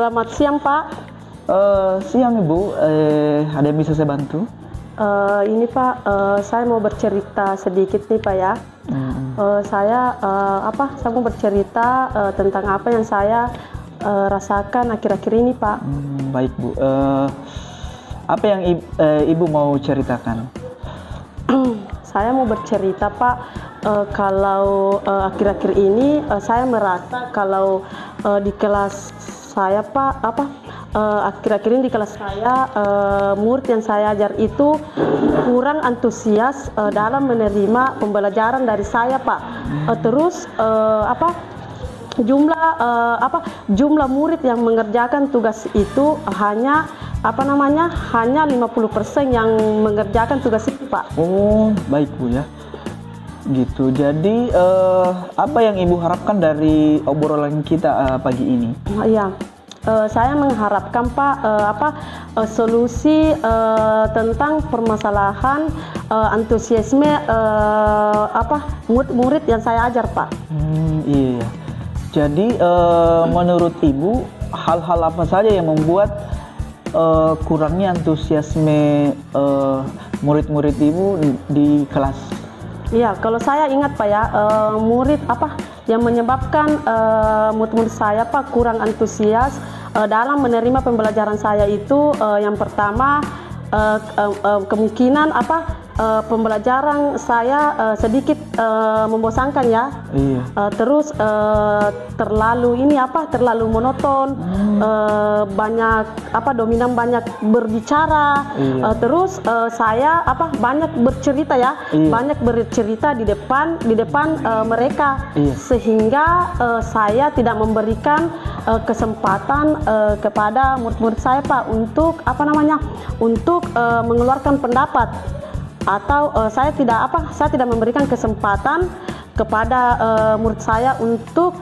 Selamat siang, Pak. Siang Ibu, ada yang bisa saya bantu? Ini Pak, saya mau bercerita sedikit nih Pak ya. Saya mau bercerita tentang apa yang saya rasakan akhir-akhir ini Pak. Baik Bu, apa yang Ibu mau ceritakan? Saya mau bercerita Pak, kalau akhir-akhir ini saya merasa kalau di kelas saya Pak, akhir-akhir ini di kelas saya murid yang saya ajar itu kurang antusias dalam menerima pembelajaran dari saya Pak. Terus jumlah murid yang mengerjakan tugas itu hanya hanya 50% yang mengerjakan tugas itu Pak. Oh baik Bu ya, gitu. Jadi apa yang Ibu harapkan dari obrolan kita pagi ini? Iya. Saya mengharapkan Pak solusi tentang permasalahan antusiasme murid-murid yang saya ajar Pak. Iya. Jadi menurut Ibu hal-hal apa saja yang membuat kurangnya antusiasme murid-murid Ibu di kelas? Iya, kalau saya ingat Pak ya, murid yang menyebabkan murid-murid saya Pak kurang antusias dalam menerima pembelajaran saya itu yang pertama kemungkinan pembelajaran saya sedikit membosankan ya. Iya. Terus terlalu monoton, banyak dominan banyak berbicara. Iya. Terus saya banyak bercerita ya. Iya. Banyak bercerita di depan mereka. Iya. Sehingga saya tidak memberikan kesempatan kepada murid-murid saya Pak untuk mengeluarkan pendapat, atau saya tidak memberikan kesempatan kepada murid saya untuk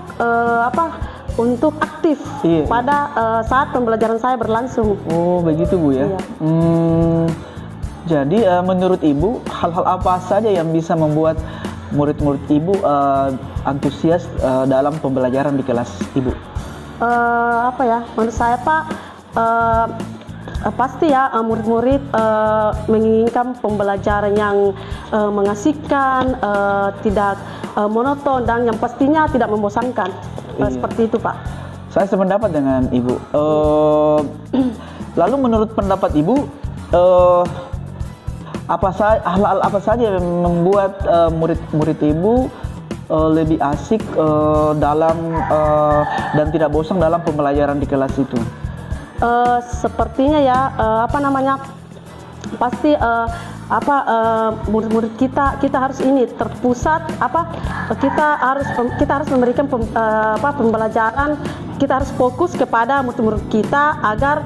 aktif. Iya. Pada saat pembelajaran saya berlangsung. Oh begitu Bu ya. Iya. Jadi menurut Ibu hal-hal apa saja yang bisa membuat murid-murid Ibu antusias dalam pembelajaran di kelas Ibu? Menurut saya Pak, pasti ya murid-murid menginginkan pembelajaran yang mengasihkan, tidak monoton, dan yang pastinya tidak membosankan. Iya. Seperti itu Pak. Saya sependapat dengan Ibu. Lalu menurut pendapat Ibu, hal-hal apa saja yang membuat murid-murid Ibu lebih asik dan tidak bosan dalam pembelajaran di kelas itu? Sepertinya ya pasti murid-murid kita harus terpusat, kita harus memberikan pembelajaran, kita harus fokus kepada murid-murid kita agar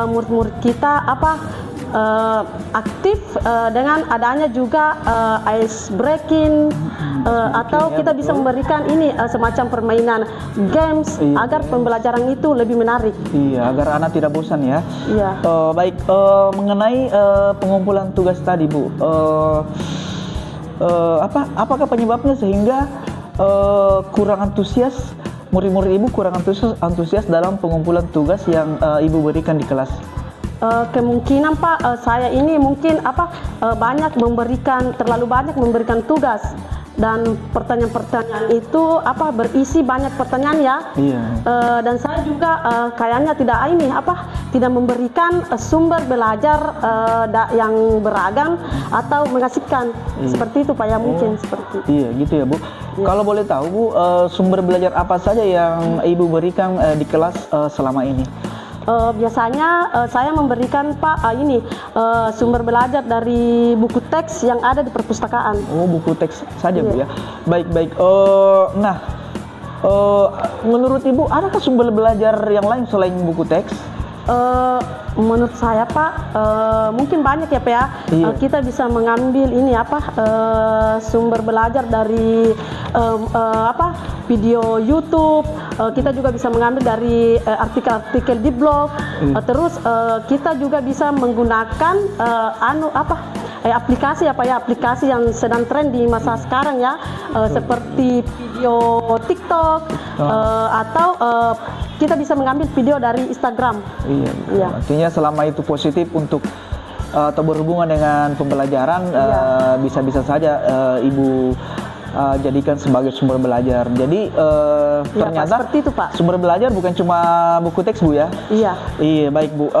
murid-murid kita aktif dengan adanya juga ice breaking, atau kita bisa memberikan semacam permainan games. Iya. Agar pembelajaran itu lebih menarik. Iya, agar anak tidak bosan ya. Iya. Baik, mengenai pengumpulan tugas tadi Bu, apakah penyebabnya sehingga kurang antusias murid-murid Ibu antusias dalam pengumpulan tugas yang Ibu berikan di kelas? Kemungkinan Pak, saya ini mungkin terlalu banyak memberikan tugas, dan pertanyaan-pertanyaan itu berisi banyak pertanyaan ya. Iya. Dan saya juga kayaknya tidak memberikan sumber belajar yang beragam atau mengasihkan. Iya. Seperti itu Pak ya, mungkin seperti itu. Iya gitu ya Bu. Iya. Kalau boleh tahu Bu, sumber belajar apa saja yang Ibu berikan di kelas selama ini? Biasanya saya memberikan Pak sumber belajar dari buku teks yang ada di perpustakaan. Oh, buku teks saja Bu Iya. ya. Baik. Menurut Ibu adakah sumber belajar yang lain selain buku teks? Menurut saya Pak, mungkin banyak ya Pak ya. Iya. Kita bisa mengambil sumber belajar dari video YouTube. Kita juga bisa mengambil dari artikel-artikel di blog. Terus kita juga bisa menggunakan aplikasi yang sedang tren di masa sekarang ya, seperti video TikTok, atau kita bisa mengambil video dari Instagram. Iya. Iya. Artinya selama itu positif untuk atau berhubungan dengan pembelajaran, bisa-bisa saja Ibu jadikan sebagai sumber belajar. Jadi ternyata Pak, seperti itu, Pak. Sumber belajar bukan cuma buku teks, Bu, ya? Iya. Iya, baik, Bu.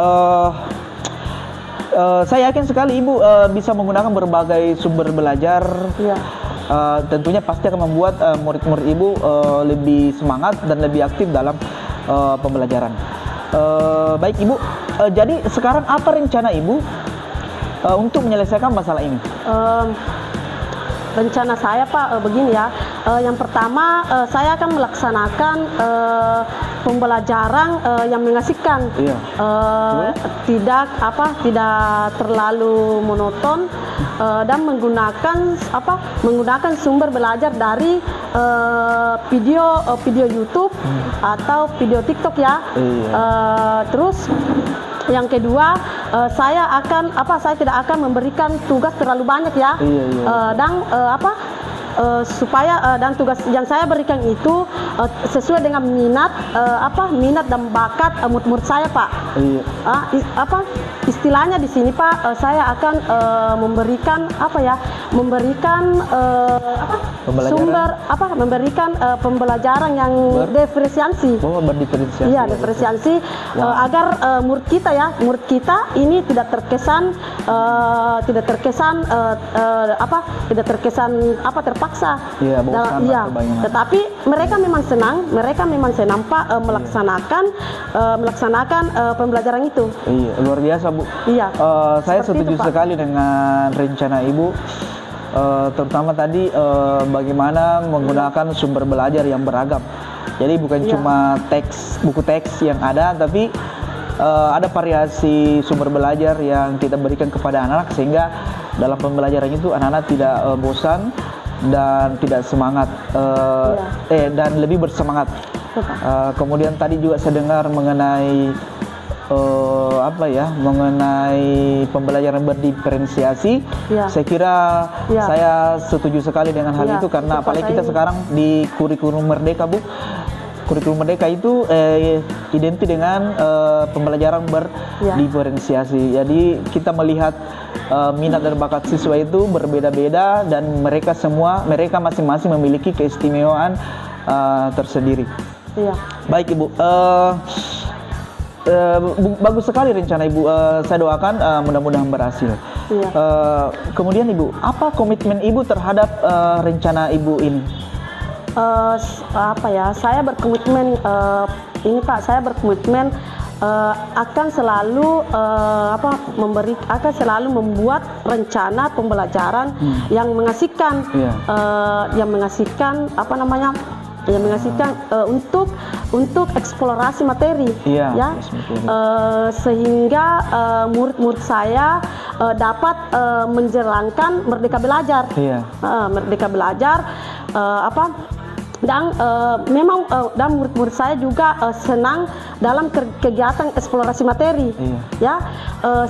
Saya yakin sekali Ibu bisa menggunakan berbagai sumber belajar. Iya. Tentunya pasti akan membuat murid-murid Ibu lebih semangat dan lebih aktif dalam pembelajaran. Baik, Ibu. Jadi sekarang apa rencana Ibu untuk menyelesaikan masalah ini? Rencana saya, Pak, begini ya. Yang pertama, saya akan melaksanakan pembelajaran yang mengasihkan. Iya. Tidak terlalu monoton, dan menggunakan sumber belajar dari video YouTube atau video TikTok ya. Iya. Terus yang kedua, saya tidak akan memberikan tugas terlalu banyak ya. Iya. Supaya dan tugas yang saya berikan itu sesuai dengan minat dan bakat murid-murid saya, Pak. Iya. Istilahnya di sini, Pak, saya akan memberikan pembelajaran yang diferensiasi. Oh, berdiferensiasi. Iya, diferensiasi, agar murid kita ini tidak terkesan terpaksa. Iya, bosan Iya. atau bagaimana. Tetapi mereka memang senang, Pak, melaksanakan pembelajaran itu. Iya, luar biasa, Bu. Iya. Saya Seperti setuju itu, Pak. sekali dengan rencana Ibu, terutama tadi bagaimana menggunakan sumber belajar yang beragam. Jadi bukan Iya. cuma buku teks yang ada, tapi ada variasi sumber belajar yang kita berikan kepada anak-anak sehingga dalam pembelajaran itu anak-anak tidak bosan dan tidak semangat, dan lebih bersemangat. Kemudian tadi juga saya dengar mengenai mengenai pembelajaran berdiferensiasi. Ya. Saya kira saya setuju sekali dengan hal itu karena apalagi kita sekarang di kurikulum Merdeka, Bu. Kurikulum Merdeka itu identik dengan pembelajaran berdiferensiasi. Jadi kita melihat minat dan bakat siswa itu berbeda-beda dan mereka masing-masing memiliki keistimewaan tersendiri. Iya. Baik, Ibu. Bagus sekali rencana Ibu. Saya doakan mudah-mudahan berhasil. Iya. Kemudian Ibu, apa komitmen Ibu terhadap rencana Ibu ini? Saya berkomitmen Pak. Saya berkomitmen akan selalu membuat rencana pembelajaran yang mengasihkan, untuk eksplorasi materi, sehingga murid-murid saya dapat menjalankan Merdeka Belajar, dan murid-murid saya juga senang dalam kegiatan eksplorasi materi,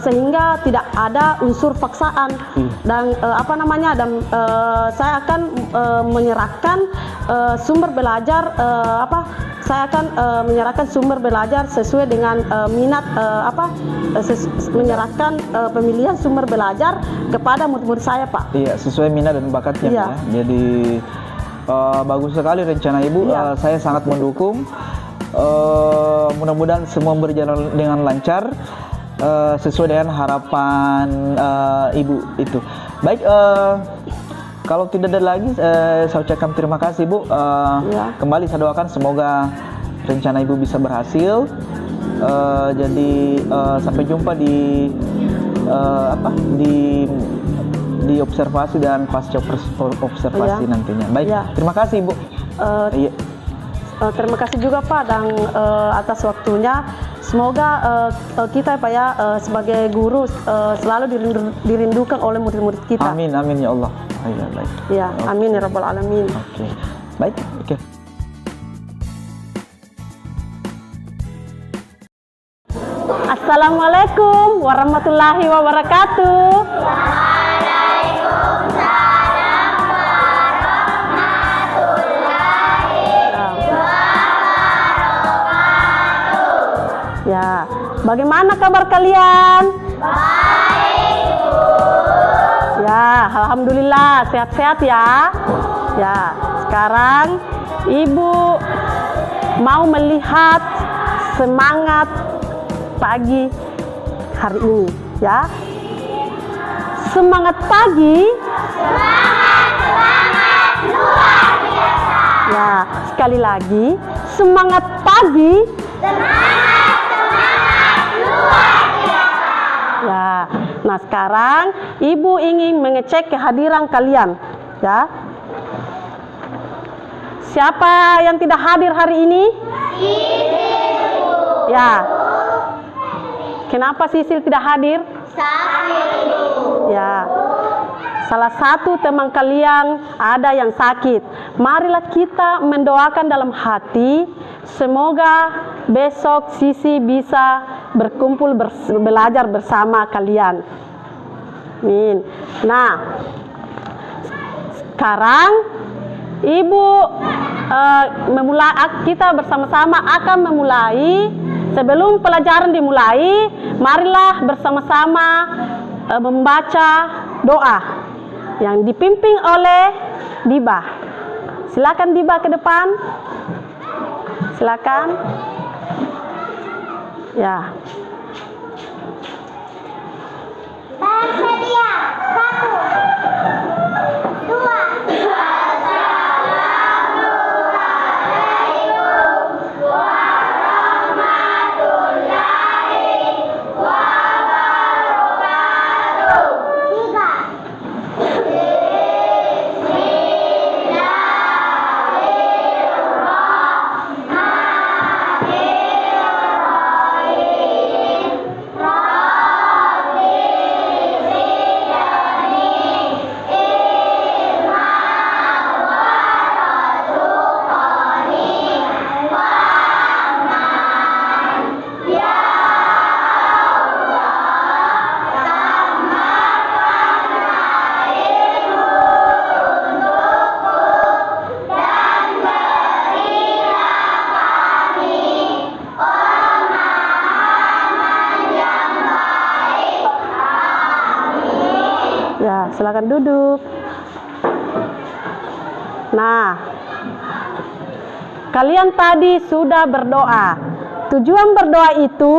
sehingga tidak ada unsur paksaan, dan saya akan menyerahkan sumber belajar sesuai dengan minat, menyerahkan pemilihan sumber belajar kepada murid-murid saya, Pak. Iya, sesuai minat dan bakatnya. Iya. Ya. Jadi bagus sekali rencana Ibu. Saya sangat mendukung. Mudah-mudahan semua berjalan dengan lancar sesuai dengan harapan Ibu itu. Baik, kalau tidak ada lagi, saya ucapkan terima kasih, Bu. Kembali saya doakan semoga rencana Ibu bisa berhasil. Jadi sampai jumpa di observasi dan pasca observasi nantinya. Baik, terima kasih, Bu. Terima kasih juga, Pak, dan atas waktunya. Semoga kita, Pak, sebagai guru selalu dirindukan oleh murid-murid kita. Amin, amin ya Allah. Baik. Ya, amin ya rabbal alamin. Oke. Baik, oke. Assalamualaikum warahmatullahi wabarakatuh. Ya, bagaimana kabar kalian? Baik, Bu. Ya, alhamdulillah sehat-sehat ya. Ya, sekarang Ibu mau melihat semangat pagi hari ini, ya. Semangat pagi. Semangat luar biasa. Ya, sekali lagi, semangat pagi. Semangat luar biasa. Ya, nah sekarang Ibu ingin mengecek kehadiran kalian, ya. Siapa yang tidak hadir hari ini? Sisil. Ya. Kenapa Sisil tidak hadir? Sakit. Ya. Salah satu teman kalian ada yang sakit. Marilah kita mendoakan dalam hati, semoga besok Sisi bisa berkumpul belajar bersama kalian. Amin. Nah, sekarang Ibu kita bersama-sama akan memulai. Sebelum pelajaran dimulai, marilah bersama-sama membaca doa yang dipimpin oleh Diba. Silakan Diba ke depan. Silakan. Ya. Bersedia. 1, 2. Ya, silakan duduk. Nah, kalian tadi sudah berdoa. Tujuan berdoa itu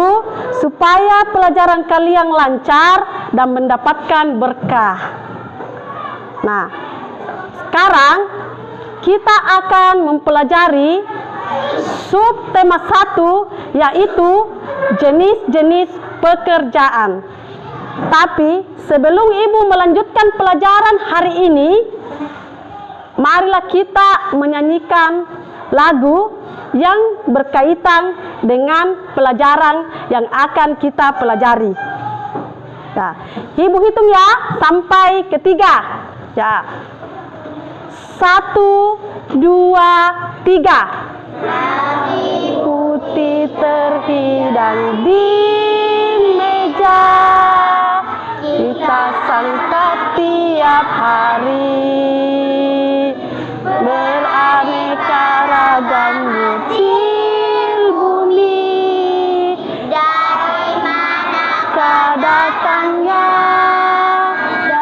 supaya pelajaran kalian lancar dan mendapatkan berkah. Nah, sekarang kita akan mempelajari subtema 1, yaitu jenis-jenis pekerjaan. Tapi sebelum Ibu melanjutkan pelajaran hari ini, marilah kita menyanyikan lagu yang berkaitan dengan pelajaran yang akan kita pelajari. Ya, Ibu hitung ya sampai ketiga. Ya. 1, 2, 3. Nasi putih terhidang di meja, kita santap tiap hari, beraneka ragam hasil bumi. Dari manakah Datangnya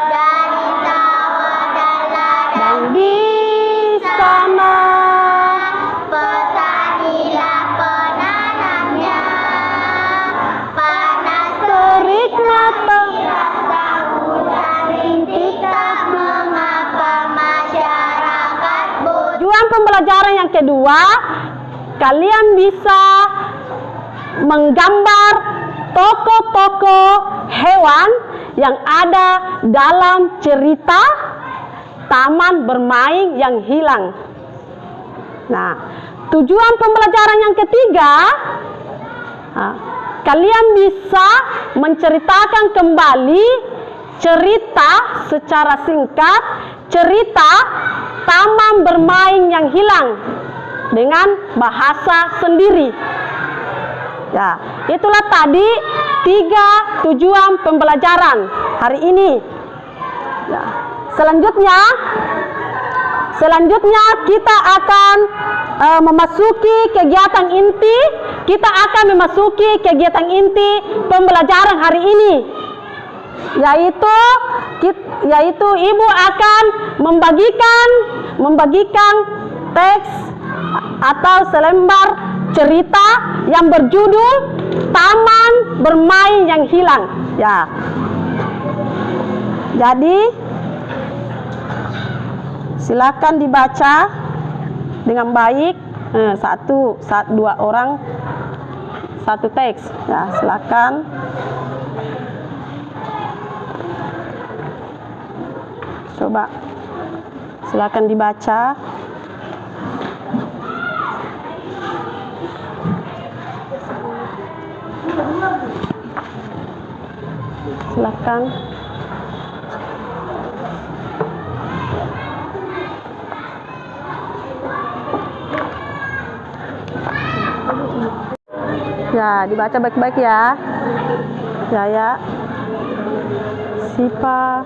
dari sawah dan ladang di sana, petanilah penanamnya. Panas terik matahari, rasa hujan rintik, tak mengapa masyarakat butuh. Tujuan pembelajaran yang kedua, kalian bisa menggambar tokoh-tokoh hewan yang ada dalam cerita Taman Bermain yang Hilang. Nah, tujuan pembelajaran yang ketiga, kalian bisa menceritakan kembali cerita secara singkat, cerita Taman Bermain yang Hilang dengan bahasa sendiri. Ya, itulah tadi 3 tujuan pembelajaran hari ini. Ya, selanjutnya kita akan memasuki kegiatan inti, kita akan memasuki kegiatan inti pembelajaran hari ini, yaitu ibu akan membagikan teks atau selembar cerita yang berjudul Taman Bermain yang Hilang. Ya. Jadi silakan dibaca dengan baik. Dua orang satu teks. Ya, silakan. Coba silakan dibaca. Silakan. Ya, dibaca baik-baik ya. Jaya, Sipa.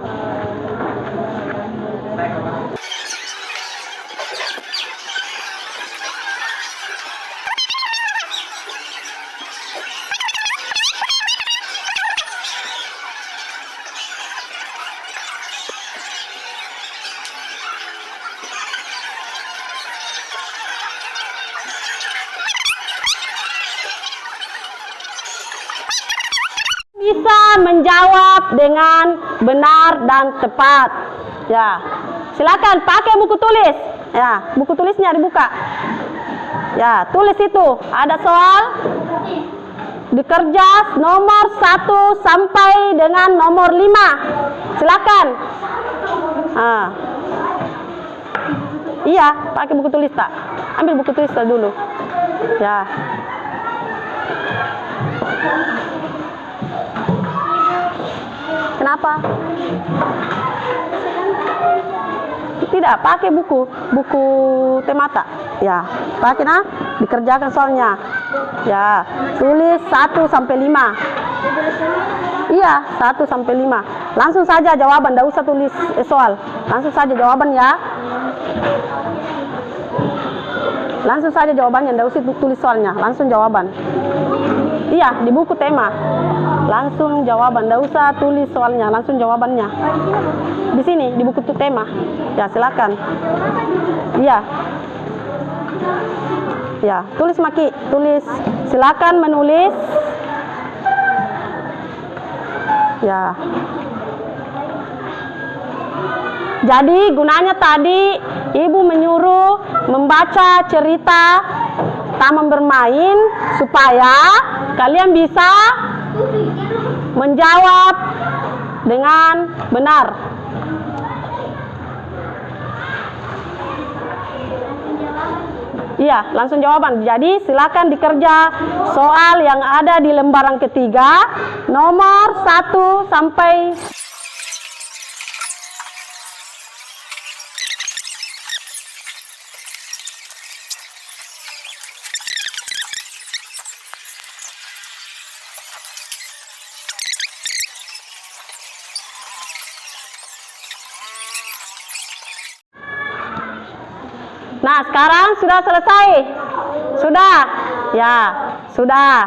Bisa menjawab dengan benar dan tepat. Ya, silakan pakai buku tulis. Ya, buku tulisnya dibuka. Ya, tulis itu. Ada soal dikerjas nomor 1 sampai dengan nomor 5. Silakan. Iya, pakai buku tulis tak? Ambil buku tulis dulu. Ya. Kenapa? Tidak, pakai buku temata. Ya, pakai dikerjakan soalnya. Ya, tulis 1 sampai 5. Iya, 1 sampai 5. Langsung saja jawaban, tidak usah tulis soal. Langsung saja jawaban ya. Langsung saja jawabannya, tidak usah tulis soalnya. Langsung jawaban. Iya, di buku tema. Langsung jawaban, tidak usah tulis soalnya, langsung jawabannya. Di sini, di buku tema. Ya, silakan. Iya. Ya, tulis Maki, tulis. Silakan menulis. Ya. Jadi gunanya tadi ibu menyuruh membaca cerita Taman Bermain supaya kalian bisa menjawab dengan benar. Iya, langsung jawaban. Jadi silakan dikerja soal yang ada di lembaran ketiga, nomor 1 sampai. Nah, sekarang sudah selesai. Sudah? Ya, sudah.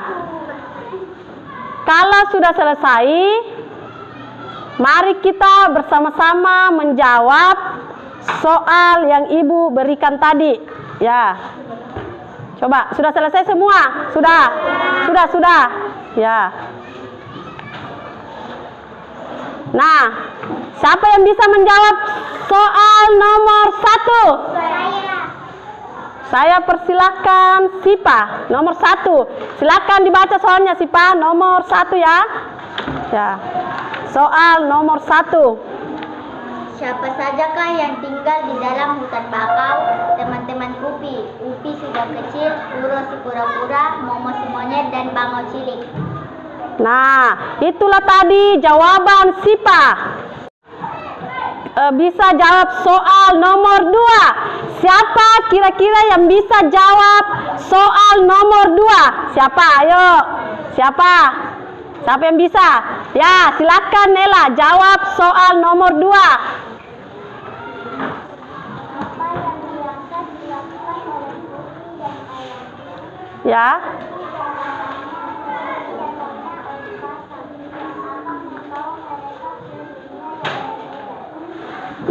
Kalau sudah selesai, mari kita bersama-sama menjawab soal yang ibu berikan tadi. Ya. Coba, sudah selesai semua? Sudah? Sudah. Ya. Nah, siapa yang bisa menjawab soal nomor 1? Saya persilahkan Sipa, nomor 1. Silakan dibaca soalnya Sipa, nomor 1 ya. Ya. Soal nomor 1. Siapa sajakah yang tinggal di dalam hutan bakau? Teman-teman Upi. Upi sudah kecil, Uro si pura-pura, Momo si monyet, dan Bangau cilik. Nah, itulah tadi jawaban Sipa. Bisa jawab soal nomor 2. Siapa kira-kira yang bisa jawab soal nomor 2? Siapa? Ayo. Siapa? Siapa yang bisa? Ya, silakan Nela jawab soal nomor 2. Ya.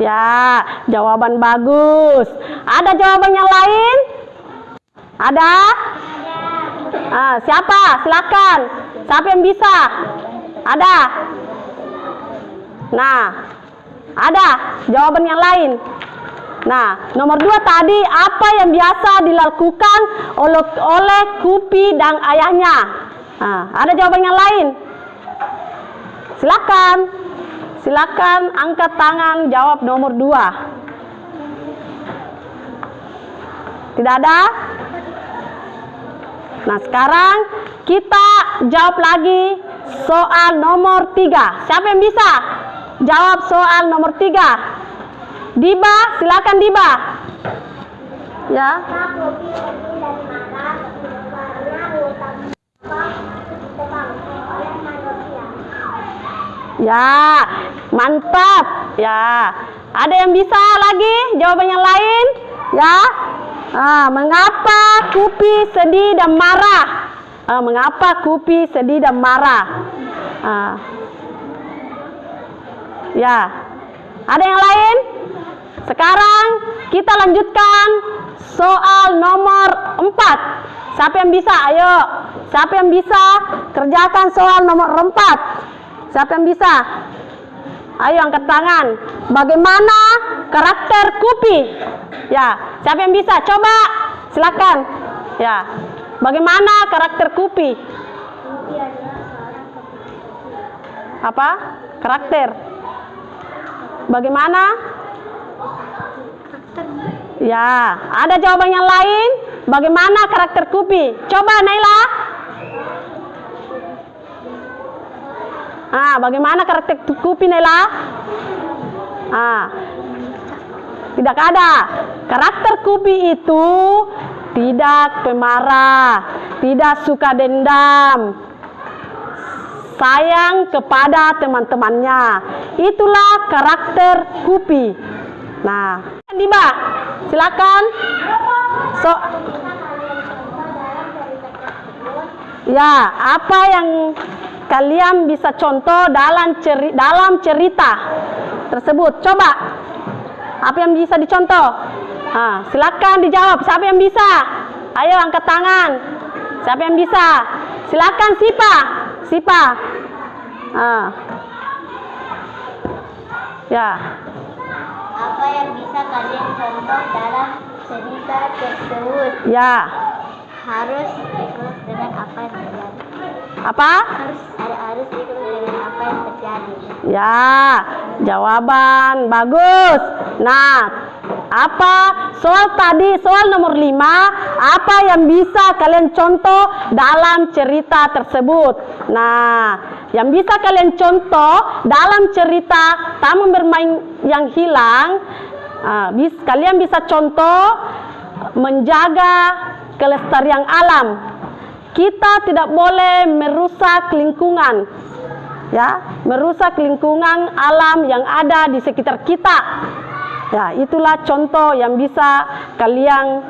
Ya, jawaban bagus. Ada jawaban yang lain? Ada? Siapa? Silakan. Siapa yang bisa? Ada? Nah, ada jawaban yang lain. Nah, nomor 2 tadi, apa yang biasa dilakukan oleh Kupi dan ayahnya? Nah, ada jawaban yang lain? Silakan. Silakan angkat tangan jawab nomor 2. Tidak ada? Nah, sekarang kita jawab lagi soal nomor 3. Siapa yang bisa jawab soal nomor 3? Diba, silakan Diba. Ya. Ya, mantap. Ya. Ada yang bisa lagi jawaban yang lain? Ya. Mengapa Kupi sedih dan marah? Mengapa Kupi sedih dan marah? Ya. Ada yang lain? Sekarang kita lanjutkan soal nomor 4. Siapa yang bisa? Ayo. Siapa yang bisa kerjakan soal nomor 4? Siapa yang bisa? Ayo angkat tangan. Bagaimana karakter Kupi? Ya, siapa yang bisa? Coba, silakan. Ya, bagaimana karakter Kupi? Apa? Karakter. Bagaimana? Ya, ada jawaban yang lain? Bagaimana karakter Kupi? Coba Naila. Bagaimana karakter Kupi Naila? Tidak ada. Karakter Kupi itu tidak pemarah, tidak suka dendam, sayang kepada teman-temannya. Itulah karakter Kupi. Nah, Diba, silakan. Ya, apa yang kalian bisa contoh dalam cerita tersebut? Coba, apa yang bisa dicontoh? Silakan dijawab. Siapa yang bisa? Ayo angkat tangan. Siapa yang bisa? Silakan Sipa. Ya. Apa yang bisa kalian contoh dalam cerita tersebut? Ya. Harus ikut dengan apa yang terjadi. Apa? Harus ikut dengan apa yang terjadi. Ya, jawaban bagus. Nah, apa soal tadi, soal nomor 5, apa yang bisa kalian contoh dalam cerita tersebut? Nah, yang bisa kalian contoh dalam cerita Taman Bermain yang Hilang, kalian bisa contoh menjaga kelestarian alam. Kita tidak boleh merusak lingkungan, ya, merusak lingkungan alam yang ada di sekitar kita. Ya, itulah contoh yang bisa kalian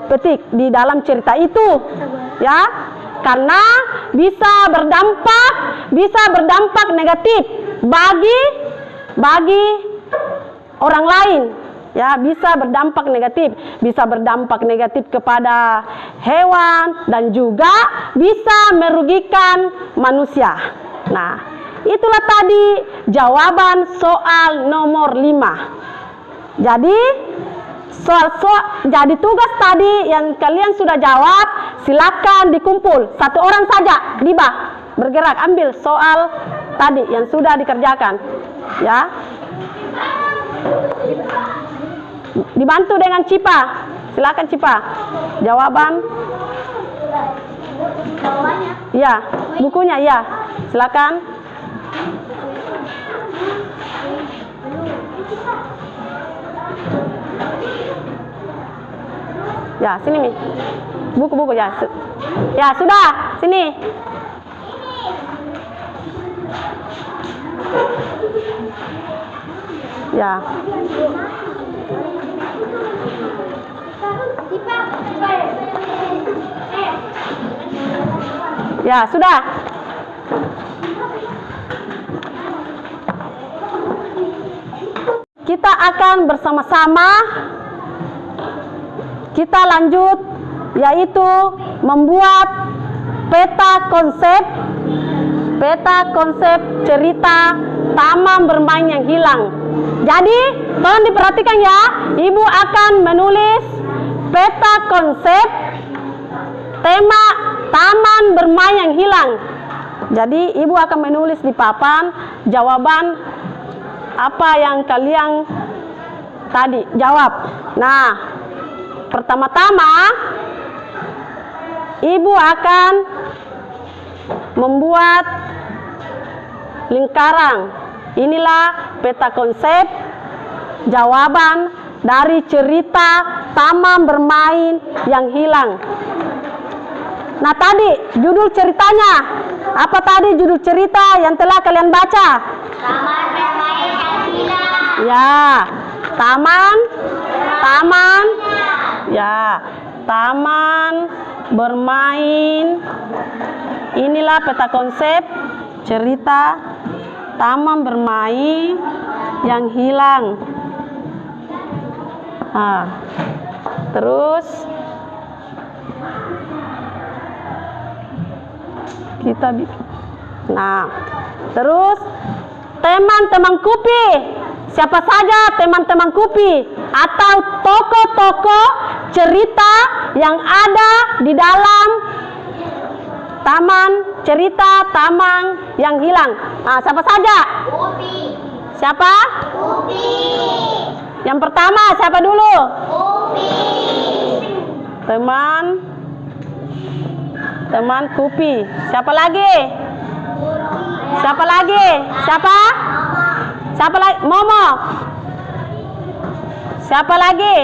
petik di dalam cerita itu, ya, karena bisa berdampak negatif bagi orang lain. Ya, bisa berdampak negatif kepada hewan dan juga bisa merugikan manusia. Nah, itulah tadi jawaban soal nomor 5. Jadi jadi tugas tadi yang kalian sudah jawab, silakan dikumpul. Satu orang saja, Diba, bergerak ambil soal tadi yang sudah dikerjakan, ya. Dibantu dengan Cipa. Silakan Cipa. Jawaban. Ya, bukunya ya. Silakan. Ya, sini Mi. Buku-buku ya. Ya, sudah. Sini. Ya. Ya, sudah. kita akan bersama-sama kita lanjut, yaitu membuat peta konsep cerita Taman Bermain yang Hilang. Jadi tolong diperhatikan ya, Ibu akan menulis peta konsep tema Taman Bermain yang Hilang. Jadi Ibu akan menulis di papan jawaban apa yang kalian tadi jawab. Nah, pertama-tama Ibu akan membuat lingkaran. Inilah peta konsep jawaban dari cerita Taman Bermain yang Hilang. Nah, tadi judul ceritanya apa tadi judul cerita yang telah kalian baca? Taman Bermain yang Hilang. Ya, Taman Bermain. Inilah peta konsep cerita Taman Bermain yang Hilang. Nah, terus kita terus teman-teman Kupi. Siapa saja teman-teman Kupi atau tokoh-tokoh cerita yang ada di dalam cerita Taman yang Hilang. Nah, siapa saja? Upi. Siapa? Upi. Yang pertama siapa dulu? Upi. Teman Kupi. Siapa lagi? Siapa lagi? Siapa? Siapa lagi? Momo. Siapa lagi?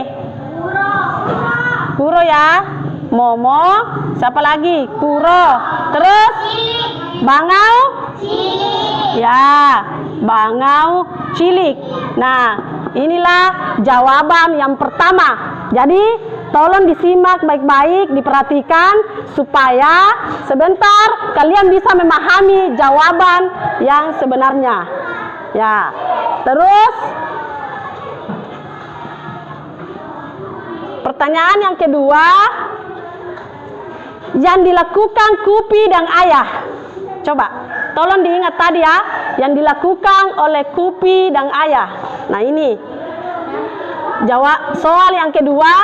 Kuro ya. Momo. Siapa lagi? Kuro. Terus? Bangau. Ya, Bangau Cilik. Nah, inilah jawaban yang pertama. Jadi tolong disimak baik-baik, diperhatikan supaya sebentar kalian bisa memahami jawaban yang sebenarnya. Ya, terus pertanyaan yang kedua, yang dilakukan Kupi dan Ayah. Coba, tolong diingat tadi ya, yang dilakukan oleh Kupi dan Ayah. Nah, ini jawab soal yang kedua,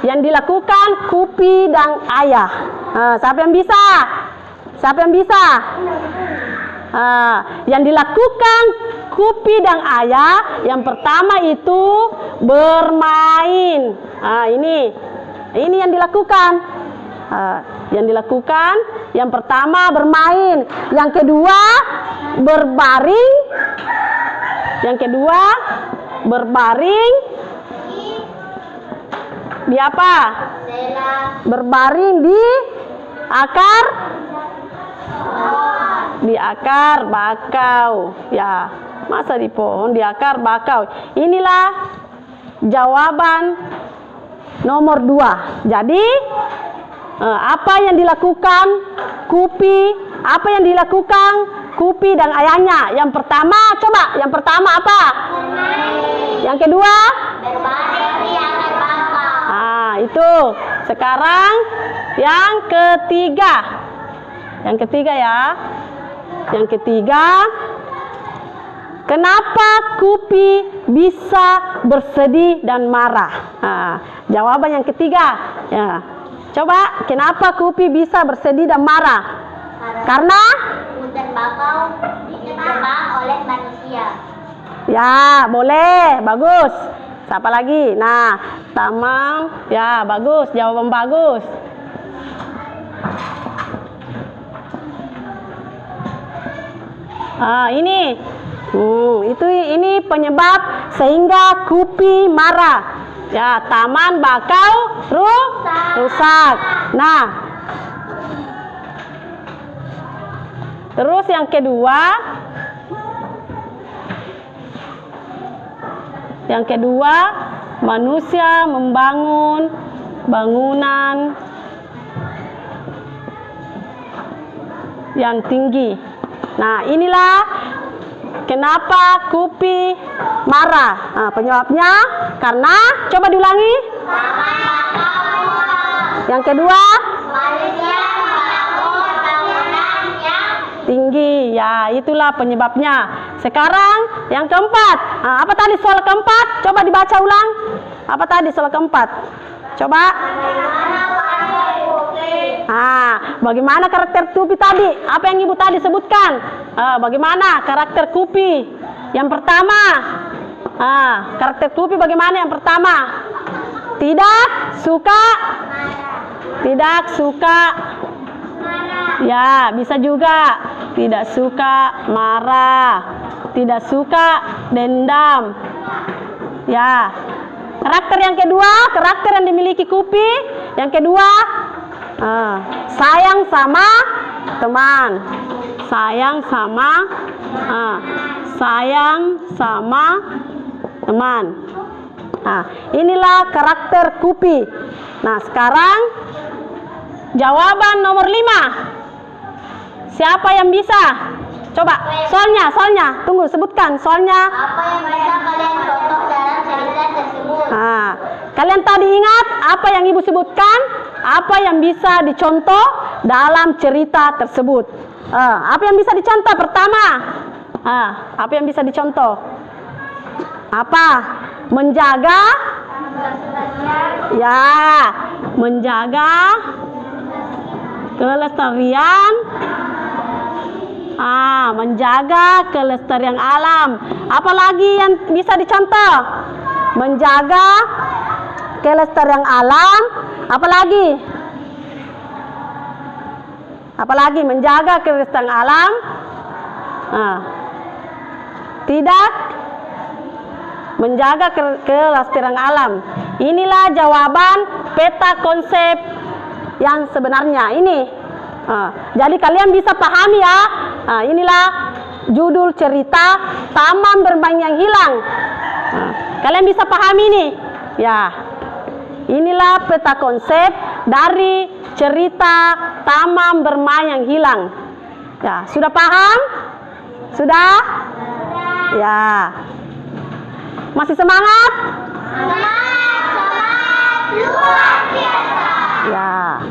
yang dilakukan Kupi dan Ayah. Nah, siapa yang bisa? Siapa yang bisa? Yang dilakukan Kupi dan Ayah, yang pertama itu bermain. Ini yang dilakukan. Yang dilakukan, yang pertama bermain, yang kedua berbaring, yang kedua berbaring di apa? Berbaring di akar bakau. Ya, masa di pohon, di akar bakau. Inilah jawaban nomor 2. Jadi apa yang dilakukan Kupi? Apa yang dilakukan Kupi dan ayahnya? Yang pertama, coba. Yang pertama apa? Yang kedua? Berbaring di akar bakau. Itu. Sekarang yang ketiga. Yang ketiga ya. Yang ketiga, kenapa Kupi bisa bersedih dan marah? Jawaban yang ketiga. Ya. Coba, kenapa Kupi bisa bersedih dan marah? Karena hutan bakau ditebang oleh manusia. Ya, boleh, bagus. Siapa lagi? Nah, Tamang. Ya, bagus, jawaban bagus. Ini penyebab sehingga Kupi marah. Ya, taman bakau rusak. Nah, terus yang kedua, manusia membangun bangunan yang tinggi. Nah, inilah kenapa Kupi marah? Penyebabnya karena, coba diulangi. Yang kedua, tinggi. Ya, itulah penyebabnya. Sekarang yang keempat. Apa tadi soal keempat? Coba dibaca ulang. Apa tadi soal keempat? Coba. Bagaimana karakter Kupi tadi? Apa yang Ibu tadi sebutkan? Bagaimana karakter Kupi? Yang pertama, karakter Kupi bagaimana yang pertama? Tidak suka. Ya, bisa juga. Tidak suka marah. Tidak suka dendam. Ya. Karakter yang kedua, karakter yang dimiliki Kupi. Yang kedua, sayang sama teman. Sayang sama teman. Inilah karakter Kupi. Nah, sekarang jawaban nomor 5. Siapa yang bisa? Coba, soalnya. Tunggu, sebutkan soalnya. Apa yang bisa kalian contoh dalam cerita tersebut? Kalian tadi ingat apa yang Ibu sebutkan? Apa yang bisa dicontoh dalam cerita tersebut? Apa yang bisa dicontoh pertama? Apa yang bisa dicontoh? Apa? Menjaga? Ya, menjaga kelestarian. Menjaga kelestarian alam. Apalagi yang bisa dicontoh? Menjaga kelestarian alam. Apalagi menjaga kelestarian alam. Tidak menjaga kelestarian alam. Inilah jawaban peta konsep yang sebenarnya ini. Jadi kalian bisa pahami ya. Inilah judul cerita Taman Bermain yang Hilang. Kalian bisa pahami ini? Ya. Inilah peta konsep dari cerita Taman Bermain yang Hilang. Ya, sudah paham? Sudah? Ya. Masih semangat? Semangat luar biasa. Ya.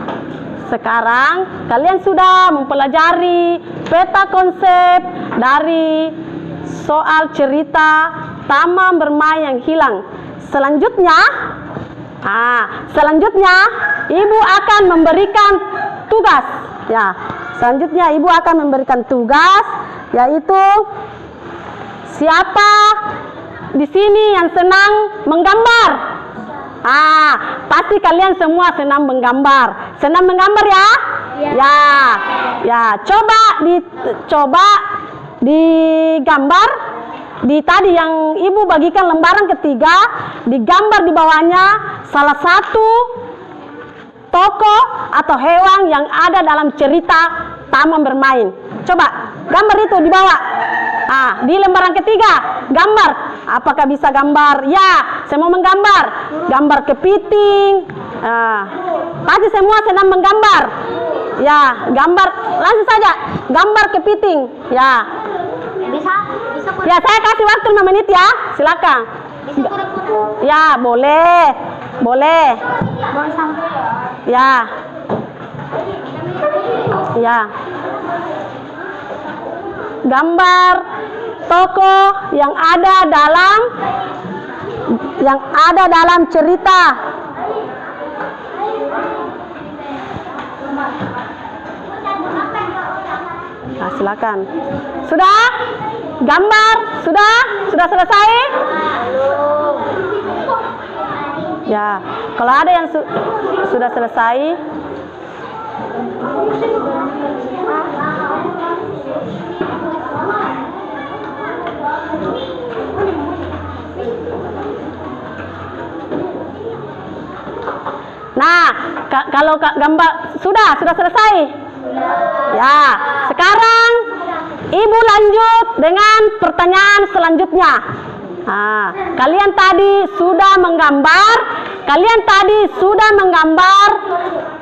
Sekarang kalian sudah mempelajari peta konsep dari soal cerita Taman Bermain yang Hilang. Selanjutnya Ibu akan memberikan tugas. Ya, selanjutnya Ibu akan memberikan tugas, yaitu siapa di sini yang senang menggambar? Pasti kalian semua senang menggambar. Senang menggambar ya? Ya. Coba digambar di tadi yang Ibu bagikan lembaran ketiga, digambar di bawahnya salah satu tokoh atau hewan yang ada dalam cerita Taman Bermain. Coba gambar itu di bawah. Di lembaran ketiga gambar. Apakah bisa gambar? Ya, semua menggambar. Gambar kepiting. Pasti semua senang menggambar. Ya, gambar langsung saja. Gambar kepiting. Ya. Bisa Ya, saya kasih waktu 5 menit ya. Silakan. Ya, boleh. Ya. Gambar tokoh yang ada dalam cerita. Silakan. Sudah? Gambar? Sudah selesai? Ya, kalau ada yang sudah selesai, kalau gambar sudah selesai. Ya, sekarang Ibu lanjut dengan pertanyaan selanjutnya. Kalian tadi sudah menggambar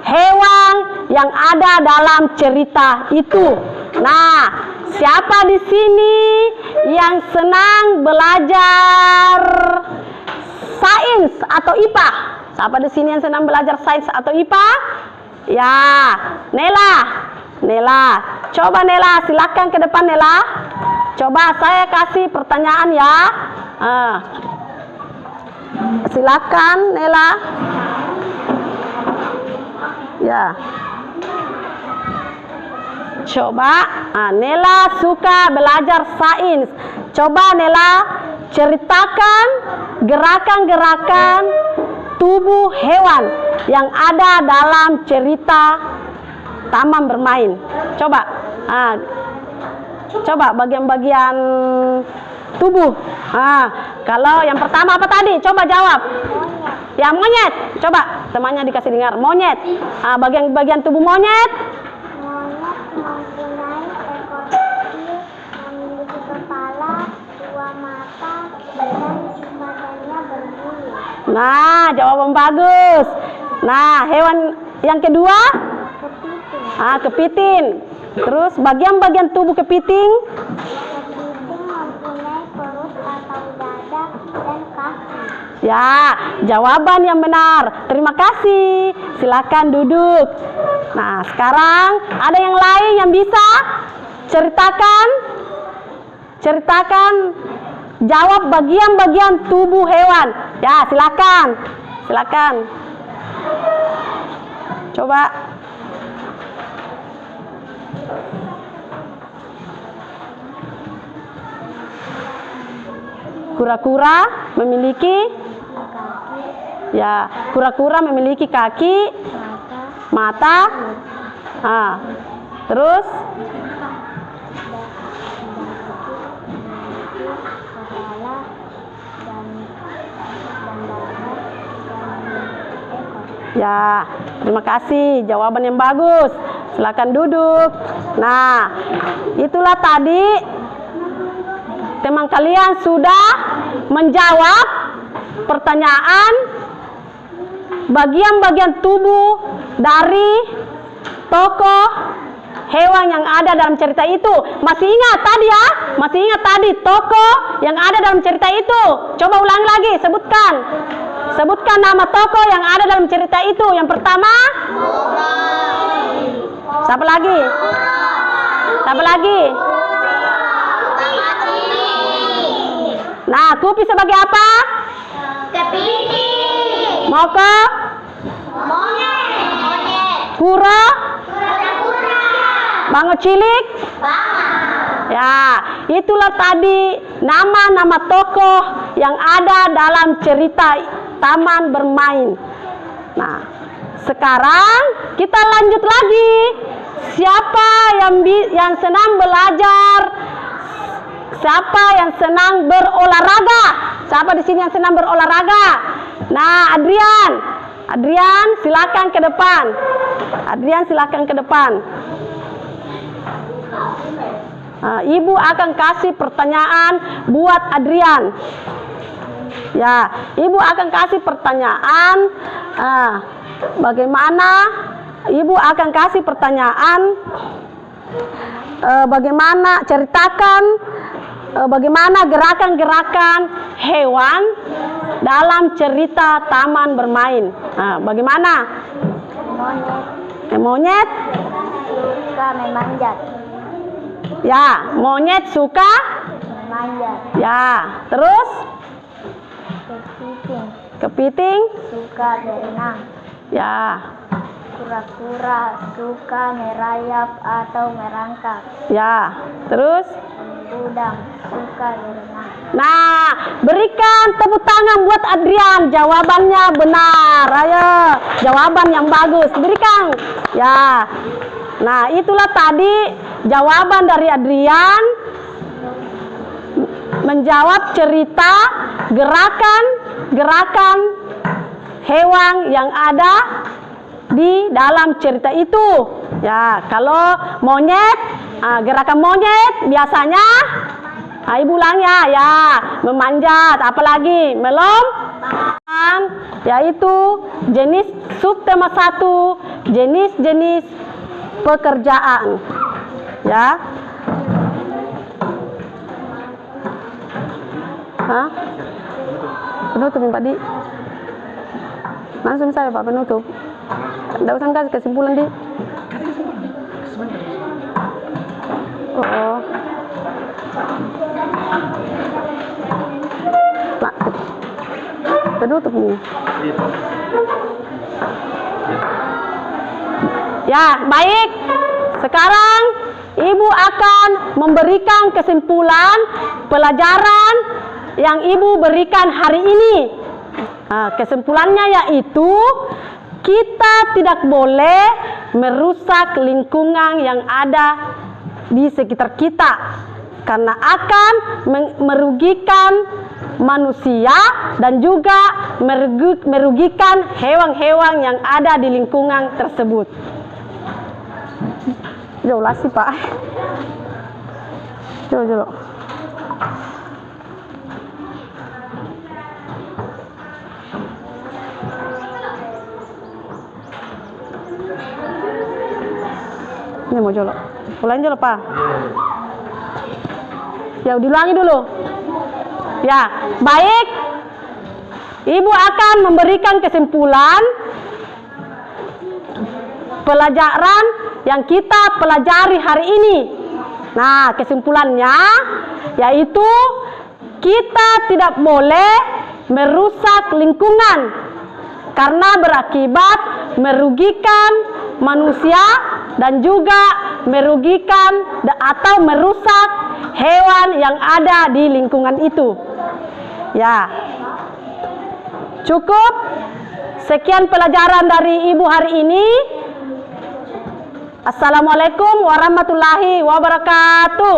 hewan yang ada dalam cerita itu. Nah, siapa di sini yang senang belajar sains atau IPA? Siapa di sini yang senang belajar sains atau IPA? Ya, Nela. Nela, coba Nela, silakan ke depan Nela. Coba saya kasih pertanyaan ya. Silakan Nela. Ya. Coba, Nela suka belajar sains. Coba Nela ceritakan gerakan-gerakan tubuh hewan yang ada dalam cerita Taman Bermain. Coba, coba bagian-bagian tubuh. Kalau yang pertama apa tadi? Coba jawab. Ya, monyet. Coba temannya dikasih dengar. Monyet. Bagian-bagian tubuh monyet. Monyet mempunyai ekor kecil, memiliki kepala, dua mata, dan badannya berbulu. Nah, jawaban bagus. Nah, hewan yang kedua? Kepiting. Kepiting. Terus bagian-bagian tubuh kepiting? Kepiting mempunyai perut atau dada dan kaki. Ya, jawaban yang benar. Terima kasih. Silakan duduk. Nah, sekarang ada yang lain yang bisa ceritakan jawab bagian-bagian tubuh hewan. Ya, silakan. Coba. Kura-kura memiliki kura-kura memiliki kaki, mata, terus kepala dan dada dan ekor. ya. Terima kasih, jawaban yang bagus. Silakan duduk. Nah, itulah tadi teman kalian sudah menjawab pertanyaan bagian-bagian tubuh dari tokoh hewan yang ada dalam cerita itu. Masih ingat tadi ya? Masih ingat tadi tokoh yang ada dalam cerita itu? Coba ulangi lagi, sebutkan nama tokoh yang ada dalam cerita itu. Yang pertama? Siapa lagi? Nah, Kupi sebagai apa? Kepiting. Moko? Monyet. Kura? Kura-kura. Bango cilik? Ya, itulah tadi nama-nama tokoh yang ada dalam cerita Taman Bermain. Nah, sekarang kita lanjut lagi. Siapa yang senang belajar? Siapa yang senang berolahraga? Siapa di sini yang senang berolahraga? Nah, Adrian, silakan ke depan. Ibu akan kasih pertanyaan buat Adrian. Ya, Ibu akan kasih pertanyaan. Ibu akan kasih pertanyaan. Bagaimana ceritakan bagaimana gerakan-gerakan hewan dalam cerita Taman Bermain. Bagaimana? Monyet Suka memanjat. Ya, monyet suka Memanjat. ya. Terus Kepiting kepiting suka berenang. ya. Kura-kura suka merayap atau merangkak. Ya. Terus Udang suka berenang. nah, berikan tepuk tangan buat Adrian. Jawabannya benar. Ayo, jawaban yang bagus. Berikan. Ya. Nah, itulah tadi jawaban dari Adrian menjawab cerita gerakan hewan yang ada di dalam cerita itu. Ya, kalau monyet, gerakan monyet biasanya Ibu ulang ya, memanjat, apalagi melompat, yaitu jenis subtema 1, jenis-jenis pekerjaan. Ya. Hah? Penutup Pak Di. Langsung saya Pak penutup. Tidak usah kasih kesimpulan Di. Oh. Nah, penutup nih. Ya, baik. Sekarang Ibu akan memberikan kesimpulan pelajaran yang Ibu berikan hari ini. Nah, kesimpulannya yaitu kita tidak boleh merusak lingkungan yang ada di sekitar kita karena akan merugikan manusia dan juga merugikan hewan-hewan yang ada di lingkungan tersebut. Jelas sih Pak. Coba. Ini mau jolok. Ulangi dulu Pak. Ya, diulangi dulu. Ya, baik. Ibu akan memberikan kesimpulan pelajaran yang kita pelajari hari ini. Nah, kesimpulannya yaitu kita tidak boleh merusak lingkungan karena berakibat merugikan manusia dan juga merugikan atau merusak hewan yang ada di lingkungan itu. Ya. Cukup. Sekian pelajaran dari Ibu hari ini. Assalamualaikum warahmatullahi wabarakatuh.